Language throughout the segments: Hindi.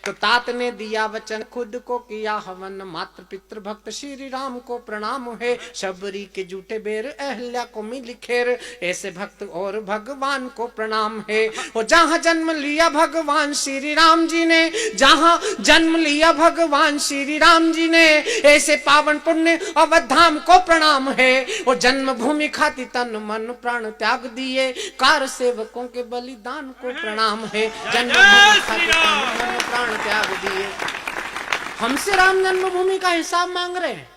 तो तात ने दिया वचन खुद को किया हवन, मात्र पितृ भक्त श्री राम को प्रणाम है। शबरी के जूठे बेर अहल्या को मिल खेर, ऐसे भक्त और भगवान को प्रणाम है। और जहाँ जन्म लिया भगवान श्री राम जी ने, जहाँ जन्म लिया भगवान श्री राम जी ने, ऐसे पावन पुण्य अवधाम को प्रणाम है। और जन्मभूमि खातिर तन मन प्राण त्याग दिए, कार सेवकों के बलिदान को प्रणाम है। जन्मभूमि खातिर तन मन प्राण त्याग दिए। हमसे राम जन्मभूमि का हिसाब मांग रहे हैं,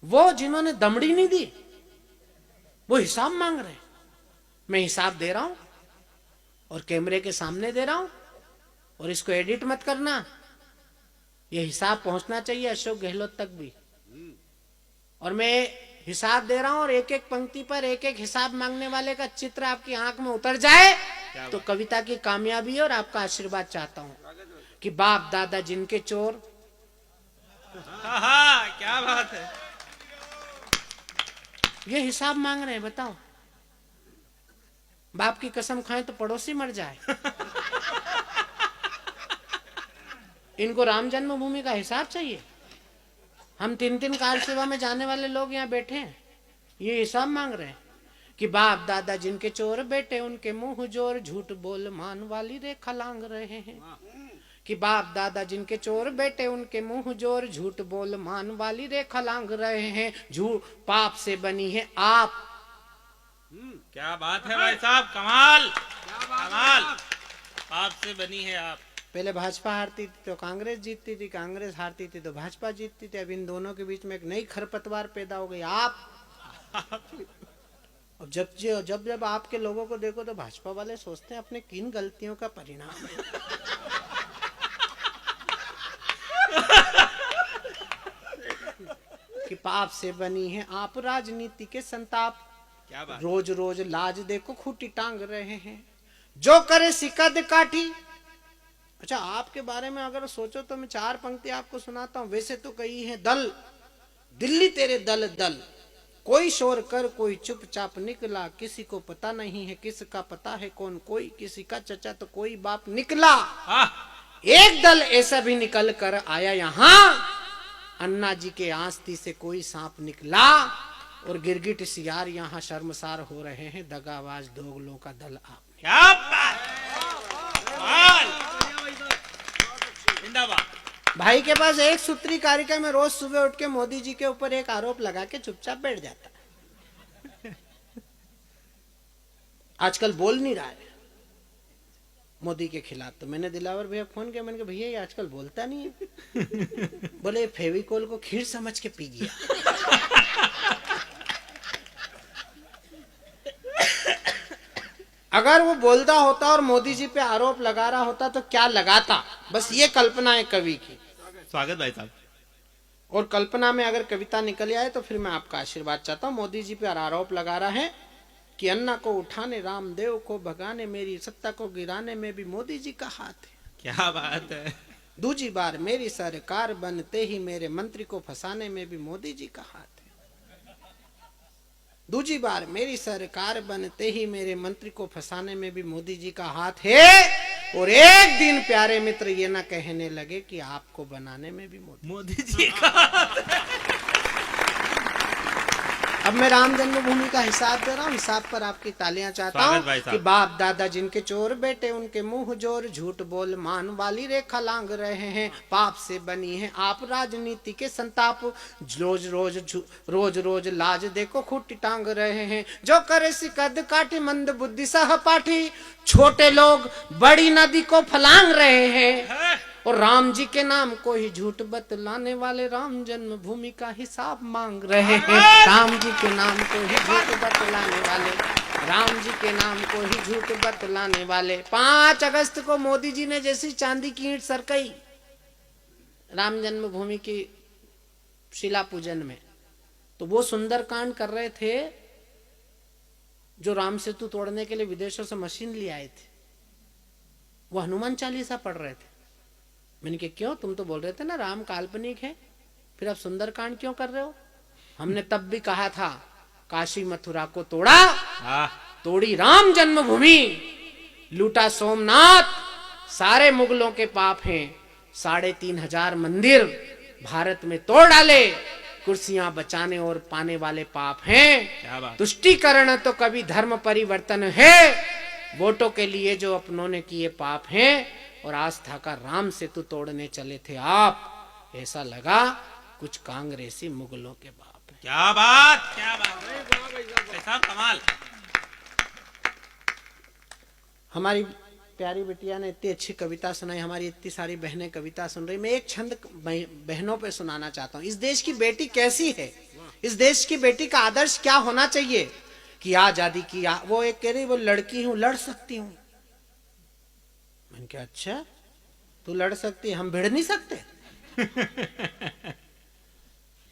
वो जिन्होंने दमड़ी नहीं दी वो हिसाब मांग रहे हैं। मैं हिसाब दे रहा हूं और कैमरे के सामने दे रहा हूं, और इसको एडिट मत करना। ये हिसाब पहुंचना चाहिए अशोक गहलोत तक भी। और मैं हिसाब दे रहा हूं और एक एक पंक्ति पर एक एक हिसाब मांगने वाले का चित्र आपकी आंख में उतर जाए तो कविता की कामयाबी और आपका आशीर्वाद चाहता हूं कि बाप दादा जिनके चोर। क्या बात है। ये हिसाब मांग रहे हैं, बताओ। बाप की कसम खाएं तो पड़ोसी मर जाए। इनको राम जन्मभूमि का हिसाब चाहिए। हम 3-3 कार सेवा में जाने वाले लोग यहाँ बैठे हैं, ये हिसाब मांग रहे हैं कि बाप दादा जिनके चोर, बेटे उनके मुंह जोर, झूठ बोल मान वाली रेखा लांग रहे हैं। कि बाप दादा जिनके चोर, बेटे उनके मुंह जोर, झूठ बोल मान वाली रेखा लांग रहे हैं। झूठ पाप से बनी है आप। क्या बात है भाई साहब, कमाल कमाल। पाप से बनी है आप। पहले भाजपा हारती थी तो कांग्रेस जीतती थी, कांग्रेस हारती थी तो भाजपा जीतती थी। अब इन दोनों के बीच में एक नई खरपतवार पैदा हो गई, आप। अब जब आपके लोगों को देखो तो भाजपा वाले सोचते हैं अपने किन गलतियों का परिणाम है। कि पाप से बनी है आप राजनीति के संताप। क्या बात। रोज रोज लाज देखो खूटी टांग रहे हैं, जो करे सिकद काठी। अच्छा, आपके बारे में अगर सोचो तो मैं 4 पंक्ति आपको सुनाता हूं। वैसे तो कही है दल दिल्ली तेरे दल दल, कोई शोर कर कोई चुपचाप निकला, किसी को पता नहीं है किसका पता है कौन, कोई किसी का चचा तो कोई बाप निकला। एक दल ऐसा भी निकल कर आया यहाँ, अन्ना जी के आस्ती से कोई सांप निकला। और गिरगिट सियार यहाँ शर्मसार हो रहे हैं, दगाबाज दोगलों का दल आप। क्या बात। भाई के पास एक सूत्री कारिका में रोज सुबह उठ के मोदी जी के ऊपर एक आरोप लगा के चुपचाप बैठ जाता। आजकल बोल नहीं रहा है मोदी के खिलाफ। तो मैंने दिलावर भैया फोन किया, मैंने कहा भैया ये आजकल बोलता नहीं है। बोले फेविकोल को खीर समझ के पी गया। अगर वो बोलता होता और मोदी जी पे आरोप लगा रहा होता तो क्या लगाता, बस ये कल्पना है कवि की। स्वागत भाई साहब। और कल्पना में अगर कविता निकल आए तो फिर मैं आपका आशीर्वाद चाहता हूँ। मोदी जी पे आरोप लगा रहा है कि अन्ना को उठाने, रामदेव को भगाने, मेरी सत्ता को गिराने में भी मोदी जी का हाथ है। क्या बात है। दूजी बार मेरी सरकार बनते ही मेरे मंत्री को फंसाने में भी मोदी जी का हाथ है। दूजी बार मेरी सरकार बनते ही मेरे मंत्री को फंसाने में भी मोदी जी का हाथ है। और एक दिन प्यारे मित्र ये ना कहने लगे कि आपको बनाने में भी मोदी जी का हाथ है। अब मैं राम जन्मभूमि का हिसाब दे रहा हूँ, हिसाब पर आपकी तालियां चाहता हूँ कि बाप दादा जिनके चोर, बेटे उनके मुंह जोर, झूठ बोल मान वाली रेखा लांग रहे हैं। पाप से बनी है आप राजनीति के संताप, रोज रोज लाज देखो खूटी टांग रहे हैं। जो करे सिकद काठी, मंद बुद्धि सहपाठी, छोटे लोग बड़ी नदी को फलांग रहे हैं। और राम जी के नाम को ही झूठ बतलाने वाले राम जन्मभूमि का हिसाब मांग रहे हैं। राम जी के नाम को ही झूठ बतलाने वाले, राम जी के नाम को ही झूठ बतलाने वाले। 5 अगस्त को मोदी जी ने जैसी चांदी की ईंट सरकाई राम जन्मभूमि की शिला पूजन में, तो वो सुंदरकांड कर रहे थे जो राम सेतु तोड़ने के लिए विदेशों से मशीन ले आए थे। वो हनुमान चालीसा पढ़ रहे थे। मैंने कहा क्यों, तुम तो बोल रहे थे ना राम काल्पनिक है, फिर आप सुंदरकांड क्यों कर रहे हो? हमने तब भी कहा था काशी मथुरा को तोड़ा, तोड़ी राम जन्मभूमि, लूटा सोमनाथ, सारे मुगलों के पाप हैं। 3,500 मंदिर भारत में तोड़ डाले, कुर्सियां बचाने और पाने वाले पाप हैं। क्या बात। तुष्टीकरण तो कभी धर्म परिवर्तन है, वोटों के लिए जो अपनों ने किए पाप हैं। और आस्था का राम सेतु तोड़ने चले थे आप, ऐसा लगा कुछ कांग्रेसी मुगलों के बाप हैं। क्या बात, क्या बात भाई साहब, कमाल। हमारी प्यारी बिटिया ने इतनी अच्छी कविता सुनाई, हमारी इतनी सारी बहनें कविता सुन रही। मैं एक छंद बहनों पे सुनाना चाहता हूँ। इस देश की बेटी कैसी है, इस देश की बेटी का आदर्श क्या होना चाहिए कि आजादी की वो एक कह रही वो लड़की हूं, लड़ सकती हूं। मैंने कहा अच्छा तू लड़ सकती है, हम भिड़ नहीं सकते।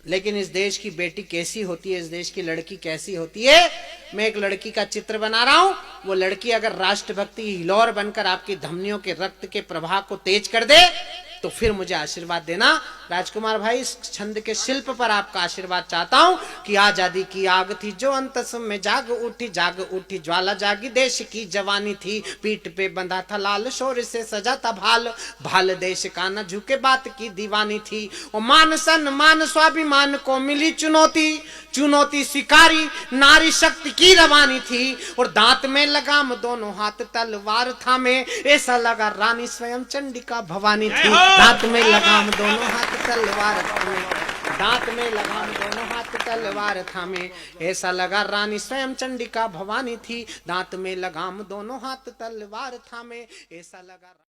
लेकिन इस देश की बेटी कैसी होती है, इस देश की लड़की कैसी होती है। मैं एक लड़की का चित्र बना रहा हूं। वो लड़की अगर राष्ट्रभक्ति हिलोर बनकर आपकी धमनियों के रक्त के प्रवाह को तेज कर दे तो फिर मुझे आशीर्वाद देना। राजकुमार भाई, इस छंद के शिल्प पर आपका आशीर्वाद चाहता हूं कि आजादी की आग थी जो अंतस में जाग उठी ज्वाला जागी, देश की जवानी थी, पीठ पे बंधा था लाल, शोर से सजा था भाल, भाल देश का न झुके बात की दीवानी थी। और मान सम्मान स्वाभिमान को मिली चुनौती, चुनौती स्वीकारी नारी शक्ति की रवानी थी। और दांत में लगाम दोनों हाथ तलवार थामे, ऐसा लगा रानी स्वयं चंडिका भवानी थी। दांत में लगाम दोनों हाथ तलवार थामे, दांत में लगाम दोनों हाथ तलवार थामे, ऐसा लगा रानी स्वयं चंडिका भवानी थी। दांत में लगाम दोनों हाथ तलवार थामे, ऐसा लगा